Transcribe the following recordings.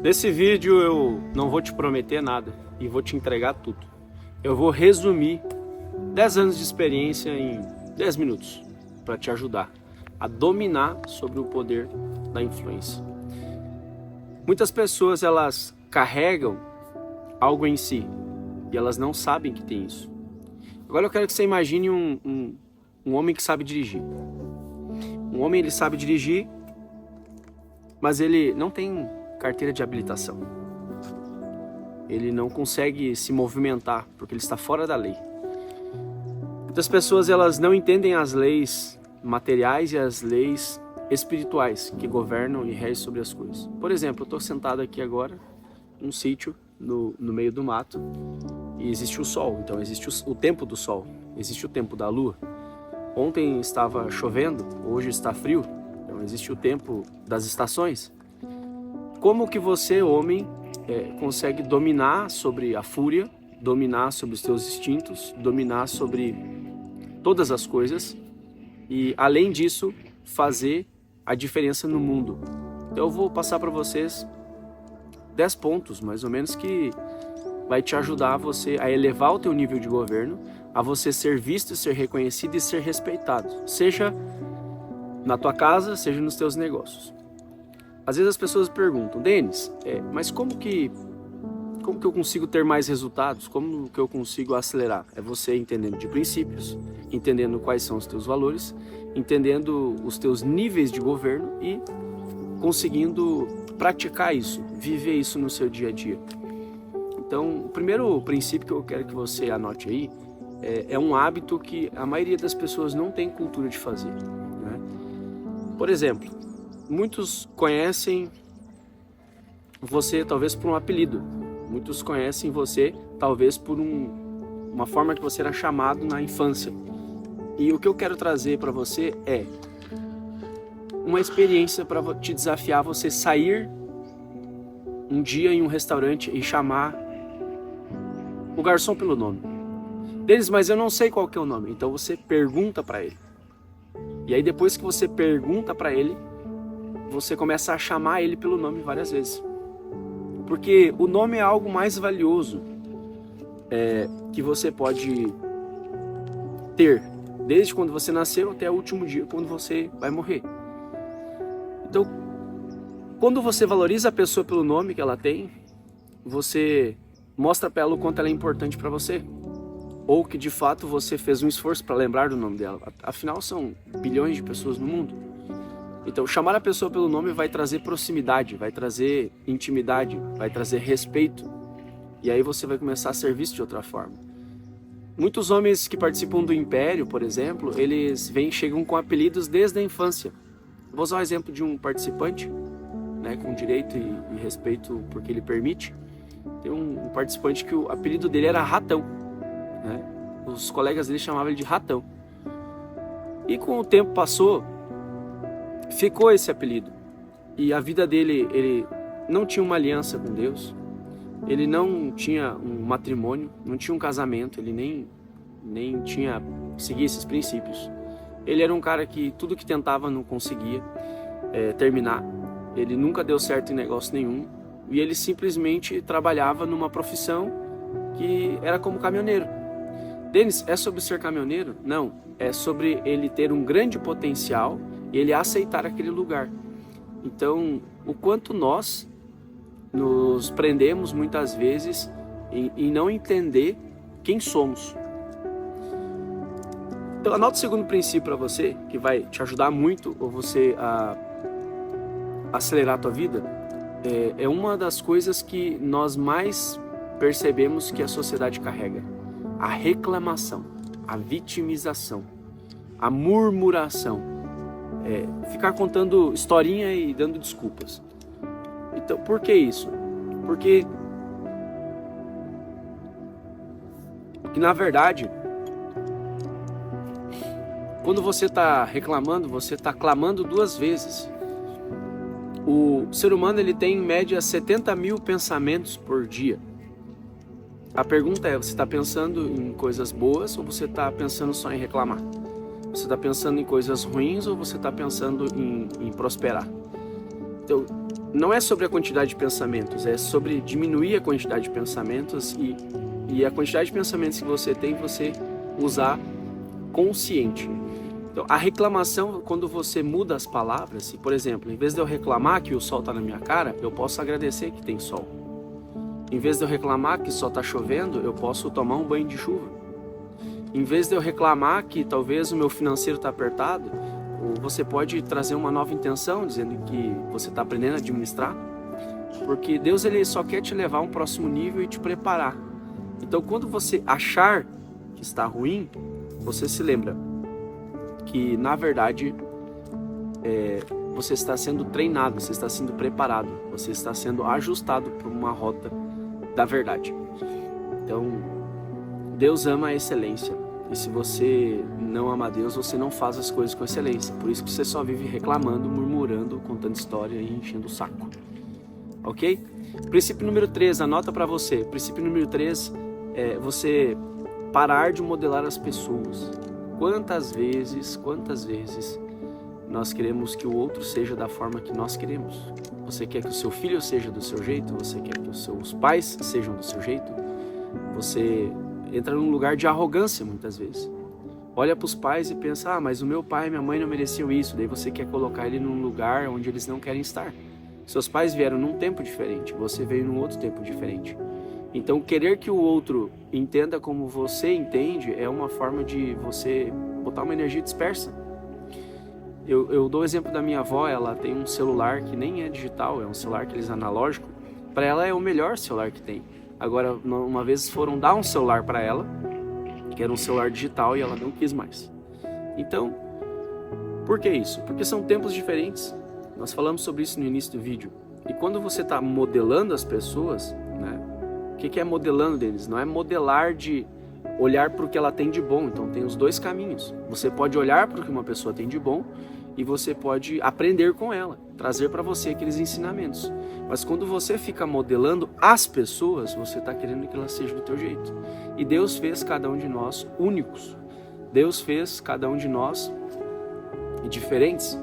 Nesse vídeo eu não vou te prometer nada e vou te entregar tudo. Eu vou resumir 10 anos de experiência em 10 minutos para te ajudar a dominar sobre o poder da influência. Muitas pessoas elas carregam algo em si e elas não sabem que tem isso. Agora eu quero que você imagine um homem que sabe dirigir. Um homem ele sabe dirigir, mas ele não tem carteira de habilitação. Ele não consegue se movimentar porque ele está fora da lei. Muitas pessoas elas não entendem as leis materiais e as leis espirituais que governam e regem sobre as coisas. Por exemplo, eu estou sentado aqui agora num sítio no meio do mato e existe o sol, então existe o tempo do sol, existe o tempo da lua. Ontem estava chovendo, hoje está frio, então existe o tempo das estações. Como que você, homem, consegue dominar sobre a fúria, dominar sobre os seus instintos, dominar sobre todas as coisas e, além disso, fazer a diferença no mundo? Então eu vou passar para vocês 10 pontos, mais ou menos, que vai te ajudar você a elevar o teu nível de governo, a você ser visto, ser reconhecido e ser respeitado, seja na tua casa, seja nos teus negócios. Às vezes as pessoas perguntam, Denis, mas como que eu consigo ter mais resultados? Como que eu consigo acelerar? É você entendendo de princípios, entendendo quais são os teus valores, entendendo os teus níveis de governo e conseguindo praticar isso, viver isso no seu dia a dia. Então, o primeiro princípio que eu quero que você anote aí é um hábito que a maioria das pessoas não tem cultura de fazer, né? Por exemplo, muitos conhecem você talvez por um apelido, muitos conhecem você talvez por uma forma que você era chamado na infância. E o que eu quero trazer para você é uma experiência para te desafiar a você sair um dia em um restaurante e chamar o garçom pelo nome. Denis, mas eu não sei qual que é o nome. Então você pergunta para ele. E aí depois que você pergunta para ele, você começa a chamar ele pelo nome várias vezes. Porque o nome é algo mais valioso que você pode ter, desde quando você nasceu até o último dia, quando você vai morrer. Então, quando você valoriza a pessoa pelo nome que ela tem, você mostra para ela o quanto ela é importante para você. Ou que de fato você fez um esforço para lembrar do nome dela. Afinal, são bilhões de pessoas no mundo. Então, chamar a pessoa pelo nome vai trazer proximidade, vai trazer intimidade, vai trazer respeito. E aí você vai começar a ser visto de outra forma. Muitos homens que participam do Império, por exemplo, eles chegam com apelidos desde a infância. Vou usar o exemplo de um participante, né, com direito e respeito porque ele permite. Tem um participante que o apelido dele era Ratão, né? Os colegas dele chamavam ele de Ratão. E com o tempo passou, ficou esse apelido. E a vida dele, ele não tinha uma aliança com Deus, ele não tinha um matrimônio, não tinha um casamento, ele nem seguia esses princípios. Ele era um cara que tudo que tentava não conseguia terminar. Ele nunca deu certo em negócio nenhum. E ele simplesmente trabalhava numa profissão que era como caminhoneiro. Denis, é sobre ser caminhoneiro? Não, é sobre ele ter um grande potencial e ele aceitar aquele lugar. Então, o quanto nós nos prendemos muitas vezes em não entender quem somos. Então, anota o segundo princípio para você, que vai te ajudar muito ou você a acelerar a tua vida. É uma das coisas que nós mais percebemos que a sociedade carrega: a reclamação, a vitimização, a murmuração, ficar contando historinha e dando desculpas. Então, por que isso? Porque na verdade, quando você está reclamando, você está clamando duas vezes. O ser humano ele tem em média 70 mil pensamentos por dia. A pergunta é, você está pensando em coisas boas ou você está pensando só em reclamar? Você está pensando em coisas ruins ou você está pensando em prosperar? Então, não é sobre a quantidade de pensamentos, é sobre diminuir a quantidade de pensamentos e a quantidade de pensamentos que você tem, você usar consciente. Então, a reclamação, quando você muda as palavras, por exemplo, em vez de eu reclamar que o sol está na minha cara, eu posso agradecer que tem sol. Em vez de eu reclamar que só está chovendo, eu posso tomar um banho de chuva. Em vez de eu reclamar que talvez o meu financeiro está apertado, você pode trazer uma nova intenção, dizendo que você está aprendendo a administrar. Porque Deus ele só quer te levar a um próximo nível e te preparar. Então, quando você achar que está ruim, você se lembra que, na verdade, você está sendo treinado, você está sendo preparado, você está sendo ajustado para uma rota da verdade. Então, Deus ama a excelência. E se você não ama a Deus, você não faz as coisas com excelência. Por isso que você só vive reclamando, murmurando, contando história e enchendo o saco. Ok? Princípio número 3, anota para você. Princípio número 3 é você parar de modelar as pessoas. Quantas vezes nós queremos que o outro seja da forma que nós queremos? Você quer que o seu filho seja do seu jeito? Você quer que os seus pais sejam do seu jeito? Você entra num lugar de arrogância muitas vezes. Olha para os pais e pensa, mas o meu pai e minha mãe não mereciam isso. Daí você quer colocar ele num lugar onde eles não querem estar. Seus pais vieram num tempo diferente, você veio num outro tempo diferente. Então, querer que o outro entenda como você entende é uma forma de você botar uma energia dispersa. Eu dou o exemplo da minha avó, ela tem um celular que nem é digital, é um celular que eles analógico. Para ela é o melhor celular que tem. Agora, uma vez foram dar um celular para ela, que era um celular digital, e ela não quis mais. Então, por que isso? Porque são tempos diferentes. Nós falamos sobre isso no início do vídeo. E quando você está modelando as pessoas, né? O que é modelando deles? Não é modelar de olhar para o que ela tem de bom. Então tem os dois caminhos. Você pode olhar para o que uma pessoa tem de bom e você pode aprender com ela, trazer para você aqueles ensinamentos. Mas quando você fica modelando as pessoas, você está querendo que elas sejam do teu jeito. E Deus fez cada um de nós únicos. Deus fez cada um de nós diferentes.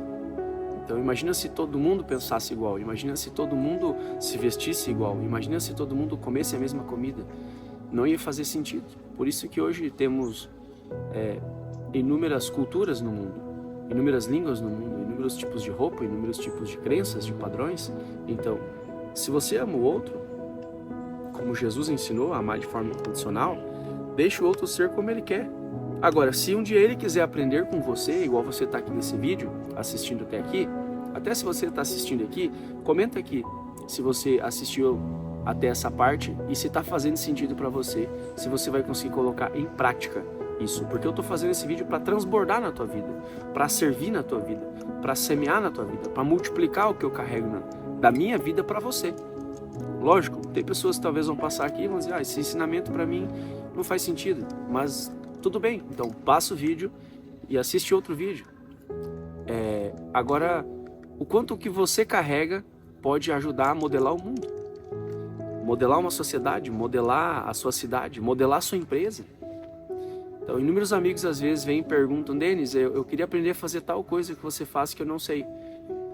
Então imagina se todo mundo pensasse igual, imagina se todo mundo se vestisse igual, imagina se todo mundo comesse a mesma comida. Não ia fazer sentido. Por isso que hoje temos inúmeras culturas no mundo, inúmeras línguas no mundo, inúmeros tipos de roupa, inúmeros tipos de crenças, de padrões. Então, se você ama o outro, como Jesus ensinou a amar de forma incondicional, deixe o outro ser como ele quer. Agora, se um dia ele quiser aprender com você, igual você está aqui nesse vídeo, assistindo até aqui, até se você está assistindo aqui, comenta aqui se você assistiu até essa parte e se está fazendo sentido para você, se você vai conseguir colocar em prática isso. Porque eu estou fazendo esse vídeo para transbordar na tua vida, para servir na tua vida, para semear na tua vida, para multiplicar o que eu carrego da minha vida para você. Lógico, tem pessoas que talvez vão passar aqui e vão dizer, esse ensinamento para mim não faz sentido, mas tudo bem, então passa o vídeo e assiste outro vídeo. Agora, o quanto que você carrega pode ajudar a modelar o mundo, modelar uma sociedade, modelar a sua cidade, modelar a sua empresa. Então, inúmeros amigos às vezes vêm e perguntam, Denis, eu queria aprender a fazer tal coisa que você faz que eu não sei.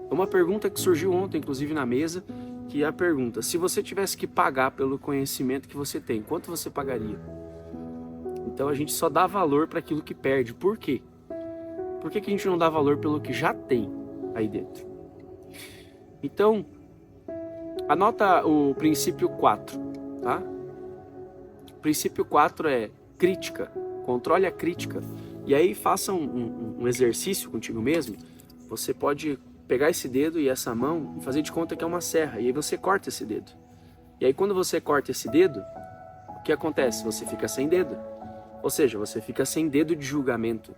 É uma pergunta que surgiu ontem, inclusive na mesa, que é a pergunta, se você tivesse que pagar pelo conhecimento que você tem, quanto você pagaria? Então a gente só dá valor para aquilo que perde. Por quê? Por que a gente não dá valor pelo que já tem aí dentro? Então, anota o princípio 4, tá? O princípio 4 é crítica. Controle a crítica. E aí faça um exercício contigo mesmo. Você pode pegar esse dedo e essa mão e fazer de conta que é uma serra. E aí você corta esse dedo. E aí quando você corta esse dedo, o que acontece? Você fica sem dedo. Ou seja, você fica sem dedo de julgamento.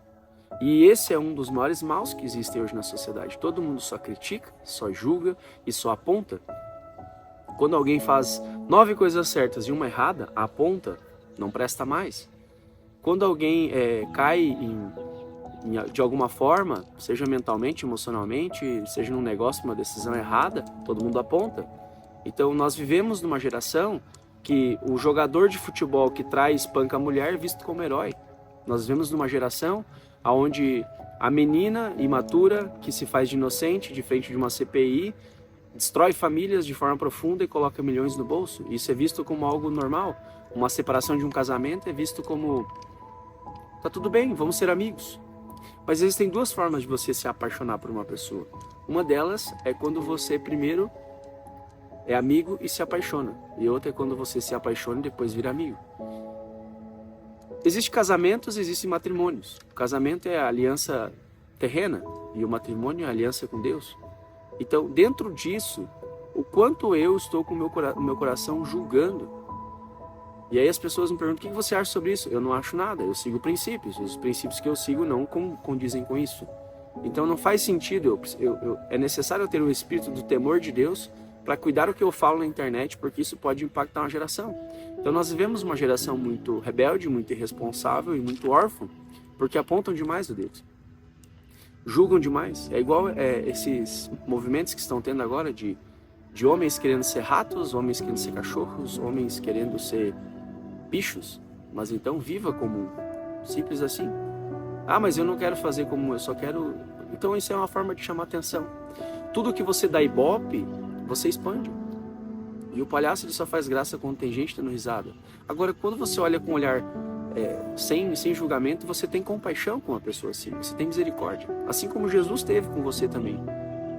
E esse é um dos maiores maus que existem hoje na sociedade. Todo mundo só critica, só julga e só aponta. Quando alguém faz 9 coisas certas e uma errada, aponta, não presta mais. Quando alguém cai de alguma forma, seja mentalmente, emocionalmente, seja num negócio, uma decisão errada, todo mundo aponta. Então nós vivemos numa geração que o jogador de futebol que trai e espanca a mulher é visto como herói. Nós vivemos numa geração onde a menina imatura, que se faz de inocente de frente de uma CPI, destrói famílias de forma profunda e coloca milhões no bolso. Isso é visto como algo normal. Uma separação de um casamento é visto como, tá tudo bem, vamos ser amigos. Mas existem duas formas de você se apaixonar por uma pessoa. Uma delas é quando você primeiro é amigo e se apaixona. E outra é quando você se apaixona e depois vira amigo. Existem casamentos, existem matrimônios. O casamento é a aliança terrena e o matrimônio é a aliança com Deus. Então, dentro disso, o quanto eu estou com o meu coração julgando. E aí as pessoas me perguntam, o que você acha sobre isso? Eu não acho nada, eu sigo princípios. Os princípios que eu sigo não condizem com isso. Então não faz sentido, é necessário eu ter o espírito do temor de Deus para cuidar o que eu falo na internet, porque isso pode impactar uma geração. Então nós vivemos uma geração muito rebelde, muito irresponsável e muito órfã, porque apontam demais o dedo. Julgam demais. É igual esses movimentos que estão tendo agora de homens querendo ser ratos, homens querendo ser cachorros, homens querendo ser bichos. Mas então viva como simples assim. Ah, mas eu não quero fazer como eu só quero... Então isso é uma forma de chamar atenção. Tudo que você dá ibope, você expande. E o palhaço ele só faz graça quando tem gente dando risada. Agora, quando você olha com um olhar sem julgamento, você tem compaixão com a pessoa assim. Você tem misericórdia. Assim como Jesus teve com você também.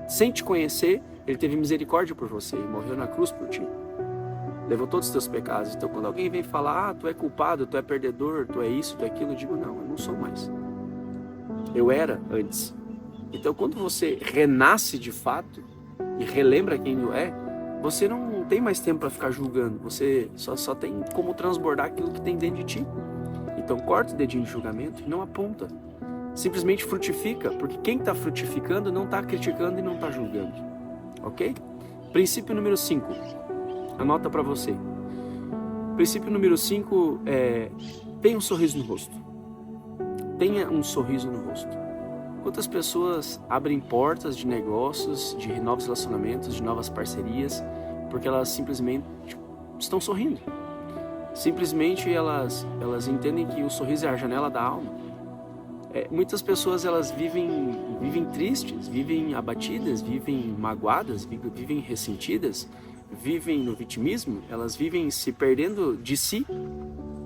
Sem te conhecer, ele teve misericórdia por você e morreu na cruz por ti. Levou todos os teus pecados. Então quando alguém vem falar, tu é culpado, tu é perdedor, tu é isso, tu é aquilo, eu digo, não, eu não sou mais. Eu era antes. Então quando você renasce de fato e relembra quem tu é, você não tem mais tempo para ficar julgando. Você só tem como transbordar aquilo que tem dentro de ti. Então corta o dedinho de julgamento e não aponta. Simplesmente frutifica, porque quem está frutificando não está criticando e não está julgando. Ok? Princípio número 5. Anota para você. Princípio número 5 é: tenha um sorriso no rosto. Tenha um sorriso no rosto. Quantas pessoas abrem portas de negócios, de novos relacionamentos, de novas parcerias, porque elas simplesmente estão sorrindo. Simplesmente elas entendem que o sorriso é a janela da alma. Muitas pessoas elas vivem tristes, vivem abatidas, vivem magoadas, vivem ressentidas, vivem no vitimismo, elas vivem se perdendo de si.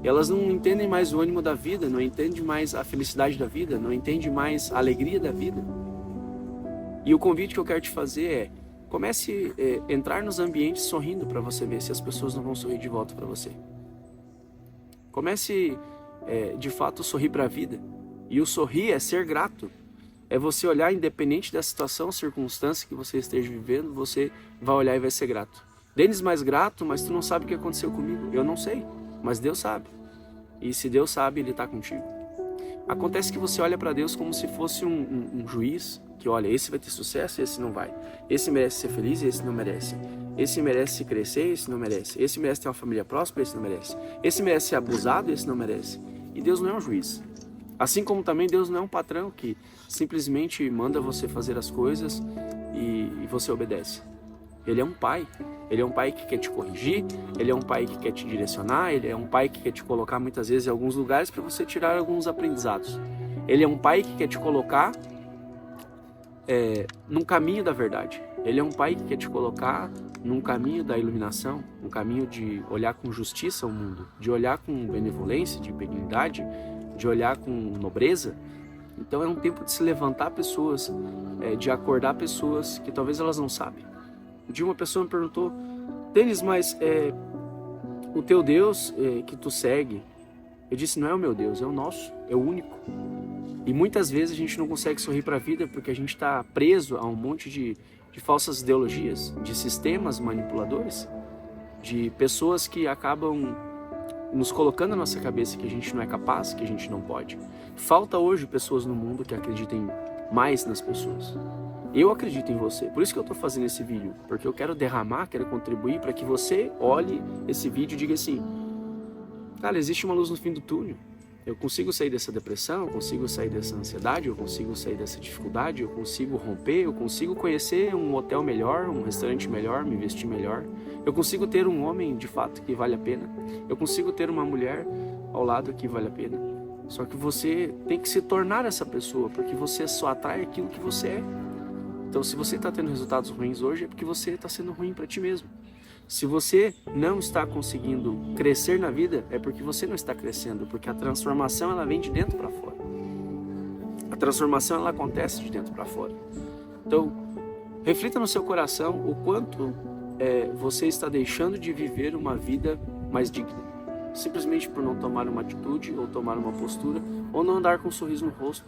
Elas não entendem mais o ânimo da vida, não entendem mais a felicidade da vida, não entendem mais a alegria da vida. E o convite que eu quero te fazer é: comece a entrar nos ambientes sorrindo para você ver se as pessoas não vão sorrir de volta para você. Comece de fato a sorrir para a vida. E o sorrir é ser grato. É você olhar, independente da situação, circunstância que você esteja vivendo, você vai olhar e vai ser grato. Denis, mais grato, mas tu não sabe o que aconteceu comigo. Eu não sei, mas Deus sabe. E se Deus sabe, Ele está contigo. Acontece que você olha para Deus como se fosse um juiz, que olha, esse vai ter sucesso e esse não vai. Esse merece ser feliz e esse não merece. Esse merece crescer e esse não merece. Esse merece ter uma família próspera e esse não merece. Esse merece ser abusado e esse não merece. E Deus não é um juiz. Assim como também Deus não é um patrão que simplesmente manda você fazer as coisas e você obedece. Ele é um pai. Ele é um pai que quer te corrigir, ele é um pai que quer te direcionar, ele é um pai que quer te colocar muitas vezes em alguns lugares para você tirar alguns aprendizados. Ele é um pai que quer te colocar num caminho da verdade. Ele é um pai que quer te colocar num caminho da iluminação, um caminho de olhar com justiça o mundo, de olhar com benevolência, de benignidade, de olhar com nobreza. Então é um tempo de se levantar pessoas, de acordar pessoas que talvez elas não sabem. Um dia uma pessoa me perguntou: Denis, mas o teu Deus que tu segue? Eu disse: não é o meu Deus, é o nosso, é o único. E muitas vezes a gente não consegue sorrir para a vida porque a gente está preso a um monte de falsas ideologias, de sistemas manipuladores, de pessoas que acabam nos colocando na nossa cabeça que a gente não é capaz, que a gente não pode. Falta hoje pessoas no mundo que acreditem mais nas pessoas. Eu acredito em você, por isso que eu estou fazendo esse vídeo, porque eu quero derramar, quero contribuir para que você olhe esse vídeo e diga assim: cara, existe uma luz no fim do túnel. Eu consigo sair dessa depressão, eu consigo sair dessa ansiedade, eu consigo sair dessa dificuldade, eu consigo romper, eu consigo conhecer um hotel melhor, um restaurante melhor, me vestir melhor. Eu consigo ter um homem de fato que vale a pena. Eu consigo ter uma mulher ao lado que vale a pena. Só que você tem que se tornar essa pessoa, porque você só atrai aquilo que você é. Então, se você está tendo resultados ruins hoje, é porque você está sendo ruim para ti mesmo. Se você não está conseguindo crescer na vida, é porque você não está crescendo, porque a transformação ela vem de dentro para fora. A transformação ela acontece de dentro para fora. Então, reflita no seu coração o quanto você está deixando de viver uma vida mais digna, simplesmente por não tomar uma atitude ou tomar uma postura ou não andar com um sorriso no rosto,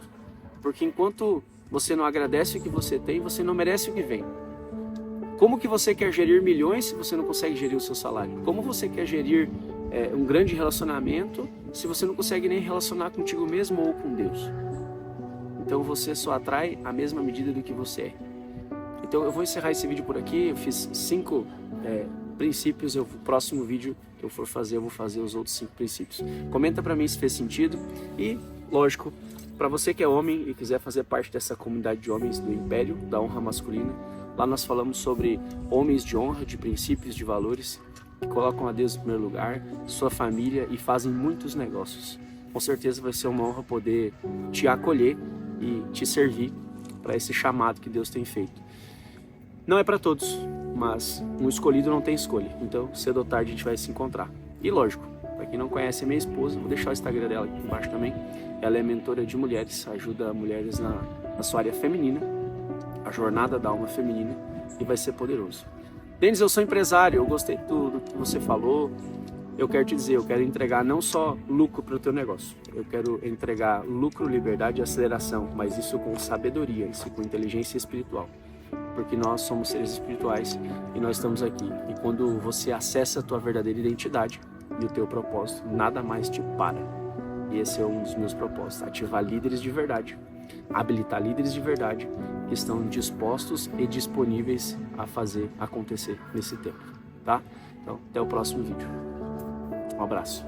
porque enquanto você não agradece o que você tem, você não merece o que vem. Como que você quer gerir milhões se você não consegue gerir o seu salário? Como você quer gerir um grande relacionamento se você não consegue nem relacionar contigo mesmo ou com Deus? Então você só atrai a mesma medida do que você é. Então eu vou encerrar esse vídeo por aqui. Eu fiz 5 princípios. O próximo vídeo que eu for fazer, eu vou fazer os outros 5 princípios. Comenta pra mim se fez sentido. E, lógico, para você que é homem e quiser fazer parte dessa comunidade de homens do Império da Honra Masculina, lá nós falamos sobre homens de honra, de princípios, de valores, que colocam a Deus em primeiro lugar, sua família e fazem muitos negócios. Com certeza vai ser uma honra poder te acolher e te servir para esse chamado que Deus tem feito. Não é para todos, mas um escolhido não tem escolha. Então, cedo ou tarde a gente vai se encontrar. E lógico, para quem não conhece a minha esposa, vou deixar o Instagram dela aqui embaixo também. Ela é mentora de mulheres, ajuda mulheres na sua área feminina, a jornada da alma feminina, e vai ser poderoso. Denis, eu sou empresário, eu gostei do que você falou. Eu quero te dizer, eu quero entregar não só lucro para o teu negócio, eu quero entregar lucro, liberdade e aceleração, mas isso com sabedoria, isso com inteligência espiritual, porque nós somos seres espirituais e nós estamos aqui. E quando você acessa a tua verdadeira identidade e o teu propósito, nada mais te para. E esse é um dos meus propósitos, ativar líderes de verdade, habilitar líderes de verdade que estão dispostos e disponíveis a fazer acontecer nesse tempo, tá? Então, até o próximo vídeo. Um abraço.